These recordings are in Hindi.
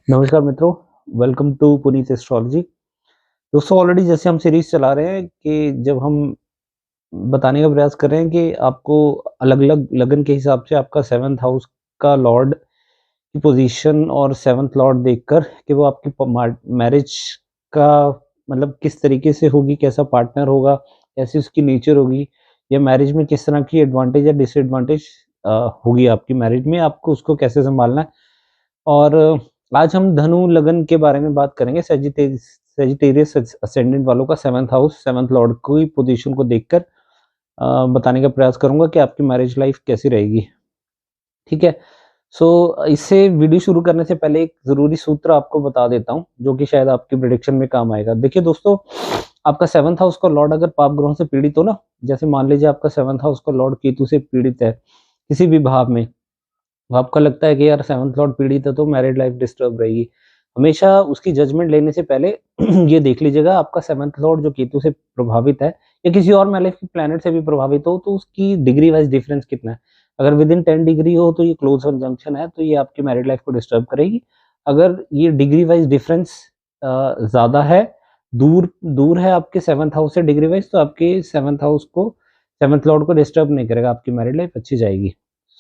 नमस्कार मित्रों, वेलकम टू पुनीत एस्ट्रोलॉजी। दोस्तों, ऑलरेडी जैसे हम सीरीज चला रहे हैं कि जब हम बताने का प्रयास कर रहे हैं कि आपको अलग-अलग लगन के हिसाब से आपका 7th हाउस का लॉर्ड की पोजीशन और 7th लॉर्ड देखकर कि वो आपकी मैरिज का मतलब किस तरीके से होगी, कैसा पार्टनर होगा, कैसी उसकी नेचर होगी, या मैरिज में किस तरह की एडवांटेज या डिसएडवांटेज होगी आपकी मैरिज में, आपको उसको कैसे संभालना है। और आज हम धनु लगन के बारे में बात करेंगे। सेजिटेरियस असेंडेंट वालों का 7th हाउस 7th लॉर्ड की पोजीशन को देखकर बताने का प्रयास करूंगा कि आपकी मैरिज लाइफ कैसी रहेगी। ठीक है। सो इससे वीडियो शुरू करने से पहले एक जरूरी सूत्र आपको बता देता हूं जो कि शायद आपकी प्रेडिक्शन में काम आएगा। देखिए दोस्तों, आपका 7th हाउस का लॉर्ड अगर पाप ग्रहों से पीड़ित हो ना, जैसे मान लीजिए आपका 7th हाउस का लॉर्ड केतु से पीड़ित है किसी भी भाव में, आपको लगता है कि यार 7th लॉर्ड पीड़ित है तो मैरिड लाइफ डिस्टर्ब रहेगी, हमेशा उसकी जजमेंट लेने से पहले ये देख लीजिएगा आपका 7th लॉर्ड जो केतु से प्रभावित है या किसी और मैलेफिक प्लैनेट से भी प्रभावित हो तो उसकी डिग्री वाइज डिफरेंस कितना है। अगर विद इन 10 डिग्री हो तो ये क्लोज कंजंक्शन है, तो ये आपकी मैरिड लाइफ को डिस्टर्ब करेगी। अगर ये डिग्री वाइज डिफरेंस ज़्यादा है, दूर दूर है आपके 7th हाउस से डिग्री वाइज, तो आपके 7th हाउस को 7th लॉर्ड को डिस्टर्ब नहीं करेगा, आपकी मैरिड लाइफ अच्छी जाएगी।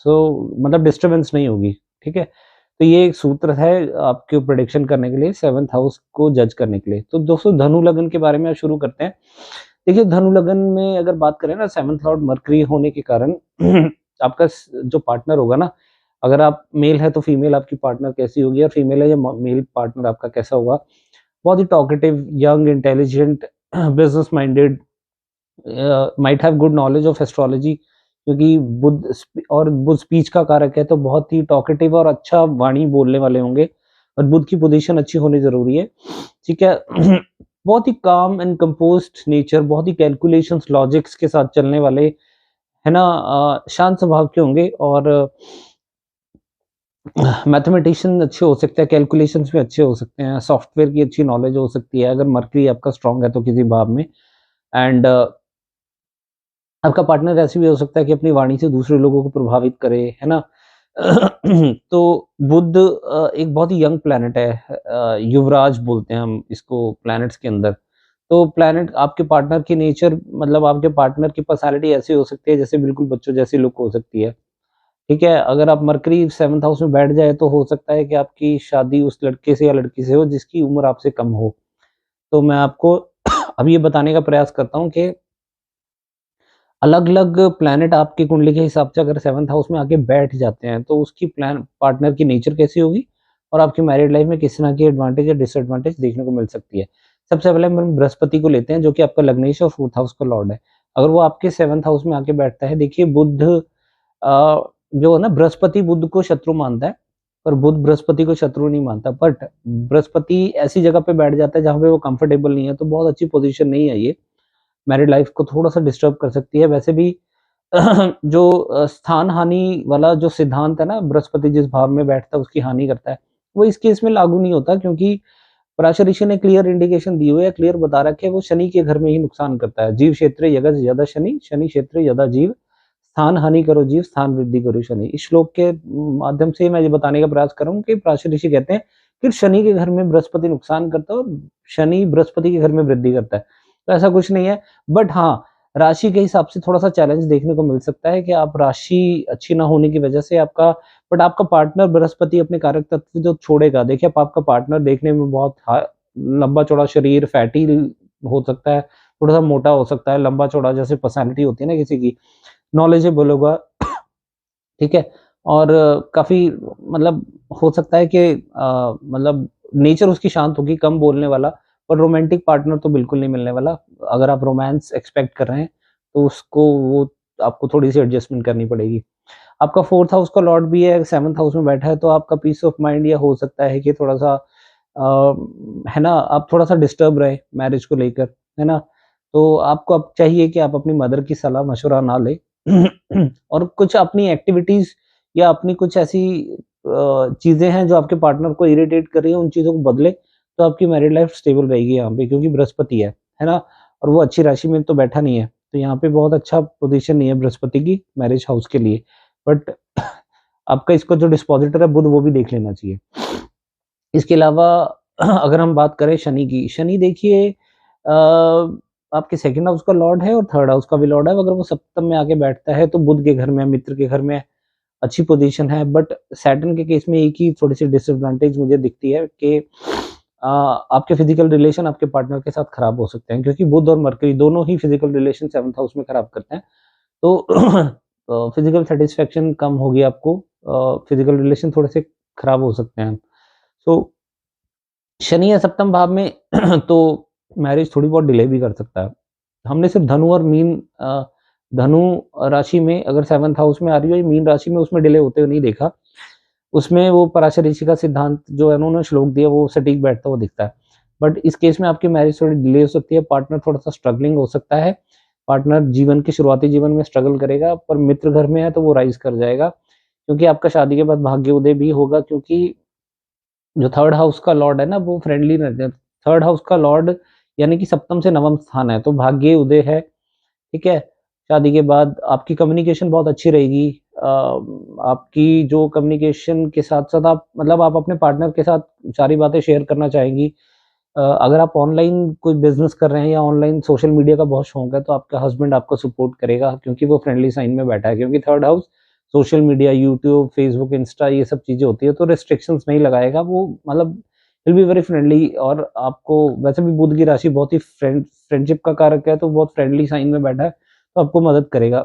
मतलब डिस्टर्बेंस नहीं होगी। ठीक है। तो ये एक सूत्र है आपके प्रेडिक्शन करने के लिए, 7th हाउस को जज करने के लिए। तो दोस्तों, धनु लगन के बारे में आज शुरू करते हैं। देखिए, धनु लगन में अगर बात करें ना, 7th लॉर्ड मरकरी होने के कारण आपका जो पार्टनर होगा ना, अगर आप मेल है तो फीमेल आपकी पार्टनर कैसी होगी, और फीमेल है या मेल पार्टनर आपका कैसा होगा। बहुत ही talkative, young, intelligent, business minded, might have good knowledge of astrology, क्योंकि बुध स्पीच का कारक है, तो बहुत ही टॉकेटिव और अच्छा वाणी बोलने वाले होंगे, और बुध की पोजीशन अच्छी होनी जरूरी है। ठीक है। बहुत ही काम एंड कंपोज्ड नेचर, बहुत ही कैलकुलेशंस लॉजिक्स के साथ चलने वाले, है ना, शांत स्वभाव के होंगे, और मैथमेटिशियन अच्छे हो सकते हैं, कैलकुलेशंस भी अच्छे हो सकते हैं, सॉफ्टवेयर की अच्छी नॉलेज हो सकती है अगर मरकरी आपका स्ट्रांग है तो किसी भाव में। एंड आपका पार्टनर ऐसे भी हो सकता है कि अपनी वाणी से दूसरे लोगों को प्रभावित करे, है ना। तो बुध एक बहुत ही यंग प्लैनेट है, युवराज बोलते हैं हम इसको प्लैनेट्स के अंदर। तो प्लैनेट आपके पार्टनर की नेचर, मतलब आपके पार्टनर की पर्सनालिटी ऐसी हो सकती है जैसे बिल्कुल बच्चों जैसी लुक हो सकती है। ठीक है। अगर आप मरकरी 7th हाउस में बैठ जाए तो हो सकता है कि आपकी शादी उस लड़के से या लड़की से हो जिसकी उम्र आपसे कम हो। तो मैं आपको अब ये बताने का प्रयास करता हूँ कि अलग-अलग प्लैनेट आपकी कुंडली के हिसाब से अगर 7th हाउस में आके बैठ जाते हैं तो उसकी प्लान पार्टनर की नेचर कैसी होगी, और आपकी मैरिड लाइफ में किस तरह की एडवांटेज या डिसएडवांटेज देखने को मिल सकती है। सबसे पहले हम बृहस्पति को लेते हैं जो कि आपका लग्नेश और 4th हाउस का लॉर्ड है। अगर वो आपके 7th हाउस में आके बैठता है, देखिए बुध जो है ना, बृहस्पति बुध को शत्रु मानता है, पर बुध बृहस्पति को शत्रु नहीं मानता। बट बृहस्पति ऐसी जगह पे बैठ जाता है जहाँ पे वो कंफर्टेबल नहीं है, तो बहुत अच्छी पोजीशन नहीं है ये, मैरिड लाइफ को थोड़ा-सा डिस्टर्ब कर सकती है। वैसे भी जो स्थान हानि वाला जो सिद्धांत है ना, बृहस्पति जिस भाव में बैठता है उसकी हानि करता है, वो इस केस में लागू नहीं होता, क्योंकि पराशर ऋषि ने क्लियर इंडिकेशन दी हुई है, क्लियर बता रखे है, वो शनि के घर में ही नुकसान करता है। जीव क्षेत्र यगस यदा शनि, शनि क्षेत्र यदा जीव, स्थान हानि करो जीव, स्थान वृद्धि करो शनि। इस श्लोक के माध्यम से मैं ये बताने का प्रयास कर रहा हूँ कि पराशर ऋषि कहते हैं कि शनि के घर में बृहस्पति नुकसान करता है और शनि बृहस्पति के घर में वृद्धि करता है। तो ऐसा कुछ नहीं है। बट हाँ, राशि के हिसाब से थोड़ा-सा चैलेंज देखने को मिल सकता है कि आप राशि अच्छी ना होने की वजह से आपका पार्टनर बृहस्पति अपने कारक तत्व जो छोड़ेगा। देखिए, अब आपका पार्टनर देखने में बहुत लंबा-चौड़ा शरीर, फैटी हो सकता है, थोड़ा-सा मोटा हो सकता है, लंबा-चौड़ा जैसे पर्सनैलिटी होती है ना किसी की, नॉलेजेबल होगा। ठीक है। और काफ़ी मतलब हो सकता है कि मतलब नेचर उसकी शांत होगी, कम बोलने वाला, पर रोमांटिक पार्टनर तो बिल्कुल नहीं मिलने वाला। अगर आप रोमांस एक्सपेक्ट कर रहे हैं, तो उसको वो आपको थोड़ी-सी एडजस्टमेंट करनी पड़ेगी। आपका 4th हाउस का लॉर्ड भी है, 7th हाउस में बैठा है, तो आपका पीस ऑफ माइंड ये हो सकता है कि थोड़ा-सा है ना, आप थोड़ा-सा डिस्टर्ब रहे मैरिज को लेकर, है ना? तो आपको अब चाहिए कि आप अपनी मदर की सलाह-मशवरा ना लें और कुछ अपनी एक्टिविटीज़ या अपनी कुछ ऐसी चीज़ें हैं जो आपके पार्टनर को इरिटेट कर रही हैं, उन चीज़ों को बदलें, तो आपकी मैरिड लाइफ स्टेबल रहेगी यहाँ पे, क्योंकि बृहस्पति है ना? और वो अच्छी राशि में तो बैठा नहीं है, तो यहाँ पे बहुत अच्छा पोज़ीशन नहीं है बृहस्पति की मैरिज हाउस के लिए। बट आपका इसका जो डिस्पोज़िटर है बुध, वो भी देख लेना चाहिए। इसके अलावा अगर हम बात करें शनि की, शनि देखिए आपके सेकंड हाउस का लॉर्ड है और थर्ड हाउस का भी लॉर्ड है। अगर वो सप्तम में आके बैठता है तो बुध के घर में, मित्र के घर में अच्छी पोजीशन है। बट सैटर्न के केस में एक ही थोड़ी-सी डिसएडवांटेज मुझे दिखती है कि आपके फिजिकल रिलेशन आपके पार्टनर के साथ खराब हो सकते हैं, क्योंकि बुध और मरकरी दोनों ही फिजिकल रिलेशन 7th हाउस में खराब करते हैं। तो फिजिकल सैटिस्फैक्शन कम होगी आपको, फिजिकल रिलेशन थोड़े से खराब हो सकते हैं। सो शनि या सप्तम भाव में तो मैरिज थोड़ी बहुत डिले भी कर सकता है। हमने सिर्फ धनु और मीन धनु राशि में अगर 7th हाउस में आ रही हो या मीन राशि में, उसमें डिले होते हुए नहीं देखा। उसमें वो पराशर ऋषि का सिद्धांत जो है उन्होंने श्लोक दिया वो सटीक बैठता हुआ दिखता है। बट इस केस में आपकी मैरिज थोड़ी डिले हो सकती है, पार्टनर थोड़ा-सा स्ट्रगलिंग हो सकता है। पार्टनर जीवन के शुरुआती जीवन में स्ट्रगल करेगा, पर मित्र घर में है तो वो राइज़ कर जाएगा, क्योंकि आपका शादी के बाद भाग्योदय भी होगा, क्योंकि जो थर्ड हाउस का लॉर्ड है ना वो फ्रेंडली रहते हैं। थर्ड हाउस का लॉर्ड यानी कि सप्तम से नवम स्थान है, तो भाग्य उदय है, ठीक है? शादी के बाद आपकी कम्युनिकेशन बहुत अच्छी रहेगी। आपकी जो कम्युनिकेशन के साथ-साथ आप मतलब आप अपने पार्टनर के साथ सारी बातें शेयर करना चाहेंगी। अगर आप ऑनलाइन कोई बिज़नेस कर रहे हैं या ऑनलाइन सोशल मीडिया का बहुत शौक है, तो आपका हस्बैंड आपको सपोर्ट करेगा, क्योंकि वो फ्रेंडली साइन में बैठा है। क्योंकि third house social media, YouTube, Facebook, Insta ये सब चीज़ें होती है, तो रिस्ट्रिक्शंस नहीं लगाएगा वो, मतलब विल बी वेरी फ्रेंडली। और आपको वैसे भी बुध की राशि बहुत ही फ्रेंडशिप का कारक है, तो बहुत फ्रेंडली साइन में बैठा है, तो आपको मदद करेगा।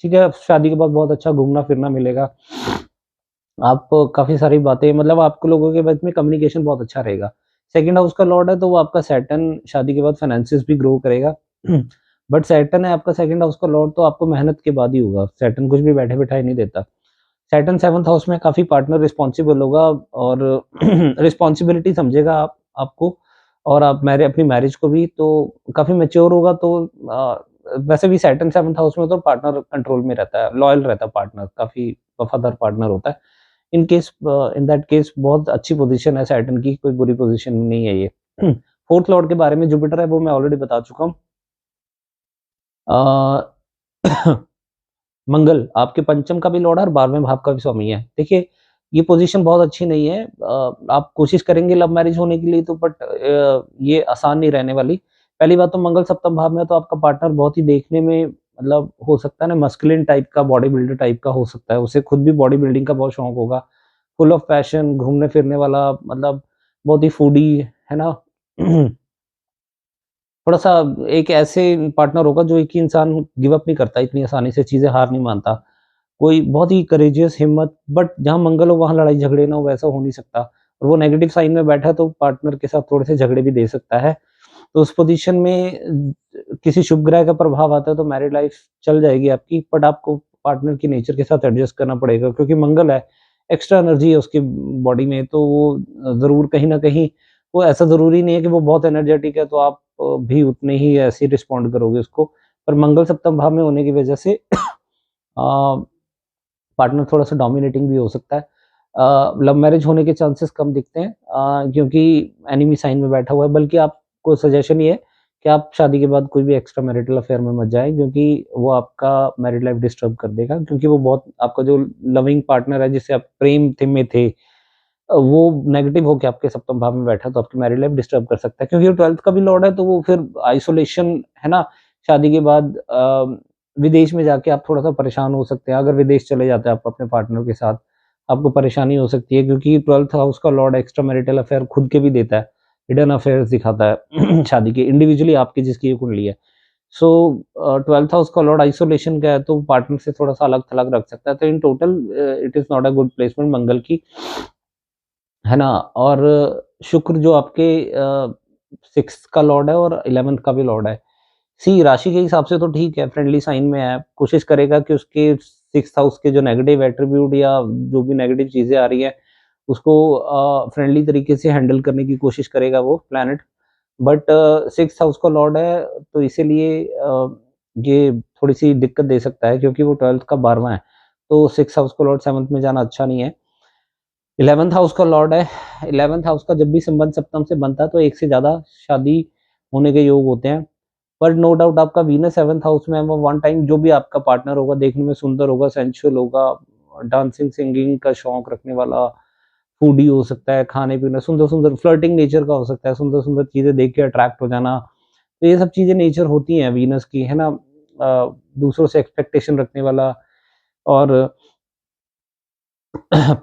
ठीक है, शादी के बाद बहुत अच्छा घूमना-फिरना मिलेगा। आप काफ़ी सारी बातें मतलब आपको लोगों के बीच में कम्युनिकेशन बहुत अच्छा रहेगा। सेकंड हाउस का लॉर्ड है तो वो आपका सैटर्न शादी के बाद फाइनेंसेस भी ग्रो करेगा। बट सैटर्न है आपका सेकंड हाउस का लॉर्ड, तो आपको मेहनत के बाद ही होगा। सैटर्न कुछ भी बैठे-बिठाए नहीं देता। सैटर्न 7th हाउस में काफ़ी पार्टनर रिस्पॉन्सिबल होगा और रिस्पॉन्सिबिलिटी समझेगा आपको, और आप अपनी मैरिज को भी तो काफ़ी मैच्योर होगा। तो वैसे भी सैटर्न 7th हाउस में तो पार्टनर कंट्रोल में रहता है, लॉयल रहता है पार्टनर, काफ़ी वफ़ादार पार्टनर होता है। इन दैट केस बहुत अच्छी पोज़ीशन है सैटर्न की, कोई बुरी पोज़ीशन नहीं है ये। 4th लॉर्ड के बारे में जुपिटर है वो मैं ऑलरेडी बता चुका हूँ। अ, मंगल आपके पंचम का भी लॉर्ड है और 12वें भाव का भी स्वामी है। देखिए, ये पोज़ीशन बहुत अच्छी नहीं है। आप कोशिश करेंगे लव मैरिज होने के लिए तो बट ये आसान नहीं रहने वाली। पहली बात तो मंगल सप्तम भाव में है, तो आपका पार्टनर बहुत ही देखने में मतलब हो सकता है ना मस्कुलिन टाइप का, बॉडी बिल्डर टाइप का हो सकता है। उसे खुद भी बॉडी बिल्डिंग का बहुत शौक होगा। फुल ऑफ पैशन, घूमने-फिरने वाला, मतलब बहुत ही फूडी, है ना? थोड़ा-सा एक ऐसे पार्टनर होगा जो एक ही इंसान गिव अप नहीं करता इतनी आसानी से, चीज़ें हार नहीं मानता। कोई बहुत ही करेजियस हिम्मत, बट जहाँ मंगल हो वहाँ लड़ाई झगड़े ना हो, वैसा हो नहीं सकता। और वो नेगेटिव साइन में बैठा है तो पार्टनर के साथ थोड़े से झगड़े भी दे सकता है। तो उस पोज़ीशन में किसी शुभ ग्रह का प्रभाव आता है तो मैरिड लाइफ़ चल जाएगी आपकी, बट आपको पार्टनर के नेचर के साथ एडजस्ट करना पड़ेगा, क्योंकि मंगल है, एक्स्ट्रा एनर्जी है उसकी बॉडी में, तो वो ज़रूर कहीं न कहीं वो ऐसा ज़रूरी नहीं है कि वो बहुत एनर्जेटिक है तो आप भी उतने ही ऐसे रिस्पॉन्ड करोगे उसको। पर मंगल सप्तम भाव में होने की वजह से पार्टनर थोड़ा-सा डोमिनेटिंग भी हो सकता है। लव मैरिज होने के चांसेस कम दिखते हैं, क्योंकि एनिमी साइन में बैठा हुआ है। बल्कि आपको सजेशन ये है कि आप शादी के बाद कोई भी एक्स्ट्रा मैरिटल अफेयर में मत जाएँ, क्योंकि वो आपका मैरिड लाइफ डिस्टर्ब कर देगा। क्योंकि वो बहुत आपका जो लविंग पार्टनर है जिससे आप प्रेम थे में थे, वो नेगेटिव होके आपके सप्तम भाव में बैठा है, तो आपकी मैरिड लाइफ डिस्टर्ब कर सकता है। क्योंकि वो 12th का भी लॉर्ड है तो वो फिर आइसोलेशन, है ना? शादी के बाद विदेश में जाके आप थोड़ा-सा परेशान हो सकते हैं। अगर विदेश चले जाते हैं आप अपने पार्टनर के साथ, आपको परेशानी हो सकती है, क्योंकि 12th हाउस का लॉर्ड एक्स्ट्रा मैरिटल अफेयर खुद के भी देता है, हिडन अफेयर्स दिखाता है शादी के, इंडिविजुअली आपकी जिसकी ये कुंडली है। सो 12th हाउस का लॉर्ड आइसोलेशन का है तो पार्टनर से थोड़ा-सा अलग-थलग रख सकता है। तो in total it is not a good placement Mangal की, है ना? और शुक्र जो आपके 6th का लॉर्ड है और 11th का भी लॉर्ड है। सी राशि के हिसाब से तो ठीक है, फ्रेंडली साइन में है। कोशिश करेगा कि उसके 6th हाउस के जो नेगेटिव एट्रिब्यूट या जो भी नेगेटिव चीज़ें आ रही हैं, उसको फ्रेंडली तरीके से हैंडल करने की कोशिश करेगा वो प्लैनेट। बट 6th हाउस का लॉर्ड है, तो इसीलिए ये थोड़ी-सी दिक्कत दे सकता है, क्योंकि वो 12th का 12वाँ है। तो 6th हाउस का लॉर्ड 7th में जाना अच्छा नहीं है। 11th हाउस का लॉर्ड है। 11th हाउस का जब भी संबंध सप्तम से बनता है तो एक से ज़्यादा शादी होने के योग होते हैं। पर नो डाउट आपका वीनस 7th हाउस में है, वो वन टाइम जो भी आपका पार्टनर होगा देखने में सुंदर होगा, सेंसुअल होगा, डांसिंग, सिंगिंग का शौक रखने वाला, फूडी हो सकता है, खाने-पीने सुंदर-सुंदर फ्लर्टिंग नेचर का हो सकता है, सुंदर-सुंदर चीज़ें देख के अट्रैक्ट हो जाना। तो ये सब चीज़ें नेचर होती हैं वीनस की, है ना? दूसरों से एक्सपेक्टेशन रखने वाला और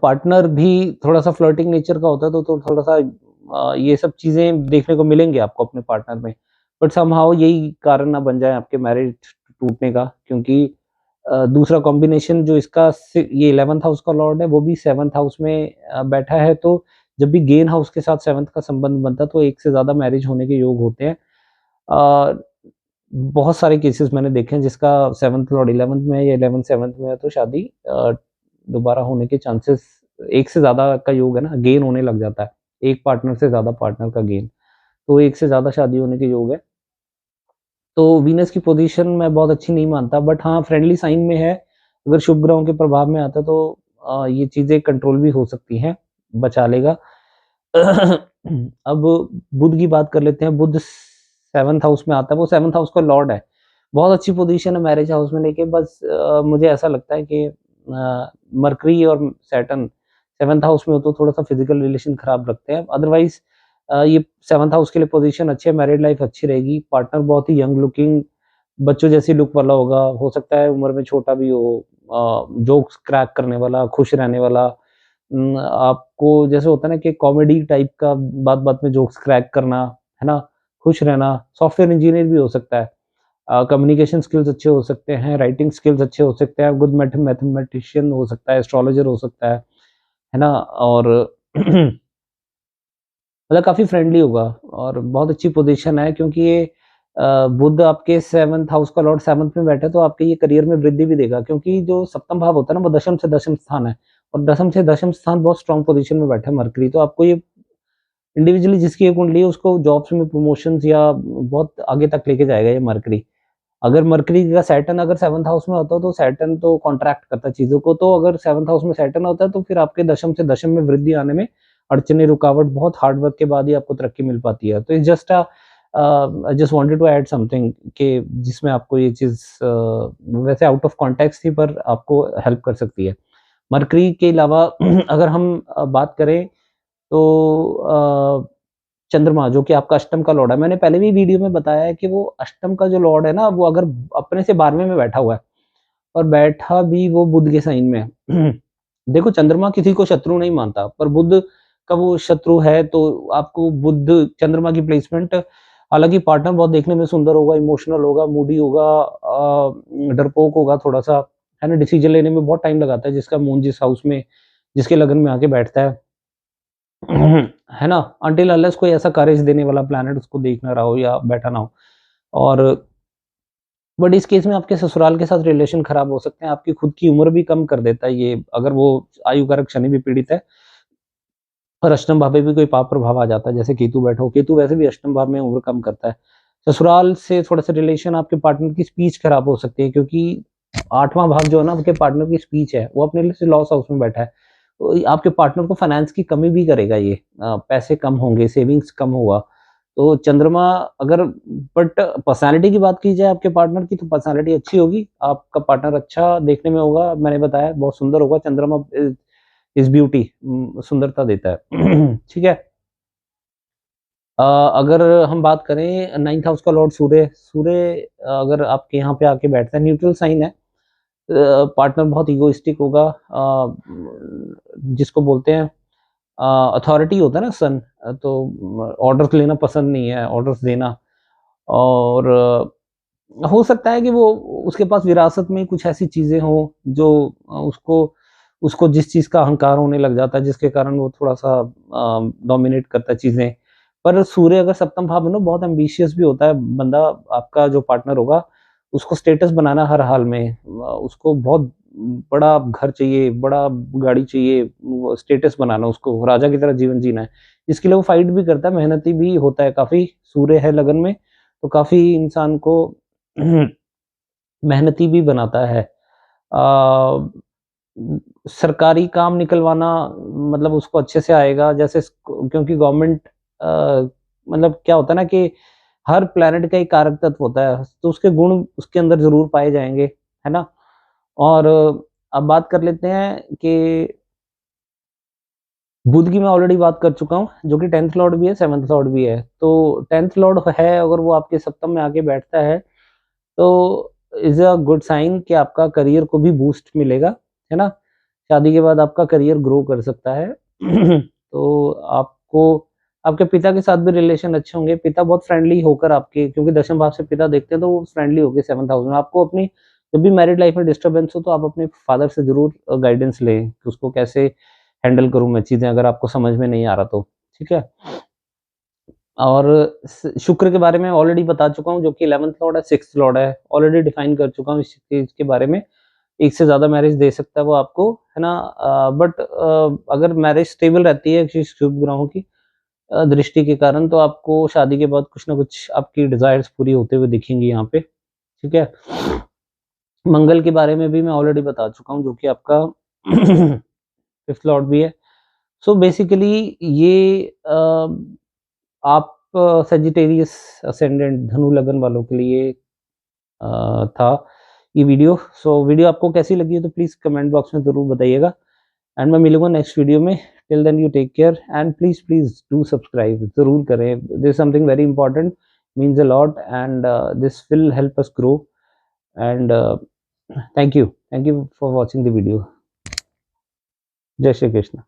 पार्टनर भी थोड़ा-सा फ्लर्टिंग नेचर का होता है तो थोड़ा-सा ये सब चीज़ें देखने को मिलेंगी आपको अपने पार्टनर में। बट समहाउ यही कारण ना बन जाए आपके मैरिज टूटने का क्योंकि दूसरा कॉम्बिनेशन जो इसका ये 11th हाउस का लॉर्ड है वो भी 7th हाउस में बैठा है तो जब भी गेन हाउस के साथ 7th का संबंध बनता है तो एक से ज़्यादा मैरिज होने के योग होते हैं। अ, बहुत सारे केसेस मैंने देखे हैं जिसका 7th लॉर्ड 11th में है या 11th 7th में है तो शादी दोबारा होने के चांसेस एक से ज़्यादा का योग है ना, गेन होने लग जाता है। एक पार्टनर से ज़्यादा पार्टनर का गेन, तो एक से ज़्यादा शादी होने के योग है। तो वीनस की पोज़ीशन मैं बहुत अच्छी नहीं मानता बट हाँ, फ्रेंडली साइन में है, अगर शुभ ग्रहों के प्रभाव में आता है तो ये चीज़ें कंट्रोल भी हो सकती हैं, बचा लेगा। अब बुध की बात कर लेते हैं, बुध 7th हाउस में आता है, वो 7th हाउस का लॉर्ड है। बहुत अच्छी पोज़ीशन है मैरिज हाउस में लेके बस मुझे ऐसा लगता है कि मरकरी और सैटर्न 7th हाउस में हो तो थोड़ा-सा फिज़िकल रिलेशन खराब रखते हैं। अदरवाइज़ ये 7th हाउस के लिए पोज़ीशन अच्छी है, मैरिड लाइफ़ अच्छी रहेगी, पार्टनर बहुत ही यंग लुकिंग बच्चों जैसी लुक वाला होगा, हो सकता है उम्र में छोटा भी हो, जोक्स क्रैक करने वाला, खुश रहने वाला। आपको जैसे होता है ना कि कॉमेडी टाइप का बात-बात में जोक्स क्रैक करना, है ना? खुश रहना, सॉफ्टवेयर इंजीनियर भी हो सकता है। कम्युनिकेशन स्किल्स अच्छे हो सकते हैं, राइटिंग स्किल्स अच्छे हो सकते हैं, गुड मैथमेटिशियन हो सकता है, एस्ट्रोलॉजर हो सकता है ना? और मतलब काफ़ी फ्रेंडली होगा और बहुत अच्छी पोज़ीशन है क्योंकि ये बुध आपके 7th हाउस का लॉर्ड 7th में बैठा है तो आपके ये करियर में वृद्धि भी देगा क्योंकि जो सप्तम भाव होता है ना वो दशम से दशम स्थान है और दशम से दशम स्थान बहुत स्ट्रॉन्ग पोज़ीशन में बैठा है मरकरी तो आपको ये इंडिविजुअली जिसकी ये कुंडली है उसको जॉब्स में प्रमोशंस या बहुत आगे तक लेके जाएगा ये मरकरी। अगर मरकरी का सैटर्न अगर 7th हाउस में होता तो सैटर्न तो कॉन्ट्रैक्ट करता है चीज़ों को, तो अगर 7th हाउस में सैटर्न होता है तो फिर आपके दशम से दशम में वृद्धि आने में अड़चनें, रुकावट बहुत हार्ड वर्क के बाद ही आपको तरक्की मिल पाती है। तो it's just I just wanted to add something कि जिसमें आपको ये चीज़ वैसे आउट ऑफ कॉन्टेक्स्ट थी पर आपको हेल्प कर सकती है। मरकरी के अलावा अगर हम बात करें तो चंद्रमा जो कि आपका अष्टम का लॉर्ड है, मैंने पहले भी वीडियो में बताया है कि वो अष्टम का जो लॉर्ड है ना, वो अगर अपने से 12वें में बैठा हुआ है और बैठा भी वो बुध के साइन में है। देखो चंद्रमा किसी को शत्रु नहीं मानता, पर बुध का वो शत्रु है तो आपको बुध चंद्रमा की प्लेसमेंट हालाँकि पार्टनर बहुत देखने में सुंदर होगा, इमोशनल होगा, मूडी होगा, डरपोक होगा थोड़ा-सा, है ना? डिसीजन लेने में बहुत टाइम लगाता है, जिसका मून जिस हाउस में जिसके लगन में आके बैठता है। है ना? अनटिल अनलेस कोई ऐसा करेज देने वाला प्लैनेट उसको देख ना रहा हो या बैठा ना हो और बट इस केस में आपके ससुराल के साथ रिलेशन खराब हो सकते हैं, आपकी खुद की उम्र भी कम कर देता है ये, अगर वो आयु कारक शनि भी पीड़ित है और अष्टम भाव पे भी कोई पाप प्रभाव आ जाता है, जैसे केतु बैठा हो, केतु वैसे भी अष्टम भाव में उम्र कम करता है। ससुराल से थोड़ा-सा रिलेशन आपके पार्टनर की स्पीच खराब हो सकती है क्योंकि 8वां भाव जो है ना आपके पार्टनर की स्पीच है, वो अपने लिए से लॉस हाउस में बैठा है। तो आपके पार्टनर को फाइनेंस की कमी भी करेगा ये, पैसे कम होंगे, सेविंग्स कम होगा। तो चंद्रमा अगर बट पर्सनैलिटी की बात की जाए आपके पार्टनर की तो पर्सनैलिटी अच्छी होगी, आपका पार्टनर अच्छा देखने में होगा, मैंने बताया बहुत सुंदर होगा, चंद्रमा इज़ ब्यूटी सुंदरता देता है। ठीक है? अगर हम बात करें 9th हाउस का लॉर्ड सूर्य, सूर्य अगर आपके यहाँ पे आके बैठता है, न्यूट्रल साइन है, पार्टनर बहुत इगोइस्टिक होगा, जिसको बोलते हैं अथॉरिटी होता है ना सन, तो ऑर्डर्स लेना पसंद नहीं है, ऑर्डर्स देना और हो सकता है कि वो उसके पास विरासत में कुछ ऐसी चीज़ें हों जो उसको उसको जिस चीज़ का अहंकार होने लग जाता है जिसके कारण वो थोड़ा-सा डोमिनेट करता है चीज़ें। पर सूर्य अगर सप्तम भाव में ना बहुत एम्बिशियस भी होता है बंदा, आपका जो पार्टनर होगा, उसको स्टेटस बनाना हर हाल में, उसको बहुत बड़ा घर चाहिए, बड़ा गाड़ी चाहिए, वो स्टेटस बनाना उसको, राजा की तरह जीवन जीना है। इसके लिए वो फाइट भी करता है, मेहनती भी होता है काफ़ी, सूर्य है लगन में, तो काफ़ी इंसान को मेहनती भी बनाता है। अ, सरकारी काम निकलवाना मतलब उसको अच्छे से आएगा जैसे क्योंकि गवर्नमेंट मतलब क्या होता है ना कि हर प्लैनेट का एक कारक तत्व होता है, तो उसके गुण उसके अंदर ज़रूर पाए जाएँगे, है ना? और अब बात कर लेते हैं कि बुध की मैं ऑलरेडी बात कर चुका हूँ, जो कि 10th लॉर्ड भी है, 7th लॉर्ड भी है। तो 10th लॉर्ड है, अगर वो आपके सप्तम में आके बैठता है तो इज़ अ गुड साइन कि आपका करियर को भी बूस्ट मिलेगा, है ना? शादी के बाद आपका करियर ग्रो कर सकता है। तो आपको आपके पिता के साथ भी रिलेशन अच्छे होंगे, पिता बहुत फ्रेंडली होकर आपके, क्योंकि दशम भाव से पिता देखते हैं तो वो फ्रेंडली होके 7th हाउस में आपको अपनी, जब भी मैरिड लाइफ में डिस्टर्बेंस हो तो आप अपने फादर से ज़रूर गाइडेंस लें कि उसको कैसे हैंडल करूँ मैं चीज़ें, अगर आपको समझ में नहीं आ रहा तो, ठीक है? और शुक्र के बारे में ऑलरेडी बता चुका हूँ, जो कि 11th लॉर्ड है, 6th लॉर्ड है, ऑलरेडी डिफाइन कर चुका हूँ इस चीज़ के बारे में। एक से ज़्यादा मैरिज दे सकता है वो आपको, है ना? बट अगर मैरिज स्टेबल रहती है किसी शुभ ग्रहों की दृष्टि के कारण, तो आपको शादी के बाद कुछ ना कुछ आपकी डिज़ायर्स पूरी होते हुए दिखेंगी यहाँ पे, ठीक है? मंगल के बारे में भी मैं ऑलरेडी बता चुका हूँ, जो कि आपका 5th लॉर्ड भी है। सो बेसिकली ये आप सजिटेरियस असेंडेंट धनु लगन वालों के लिए था ये वीडियो। सो वीडियो आपको कैसी लगी है तो प्लीज़ कमेंट बॉक्स में ज़रूर बताइएगा, एंड मैं मिलूँगा नेक्स्ट वीडियो में। Till then you take care and please please do subscribe ज़रूर करें। This is something very important, means a lot, and this will help us grow, and thank you for watching the video. जय श्री कृष्ण।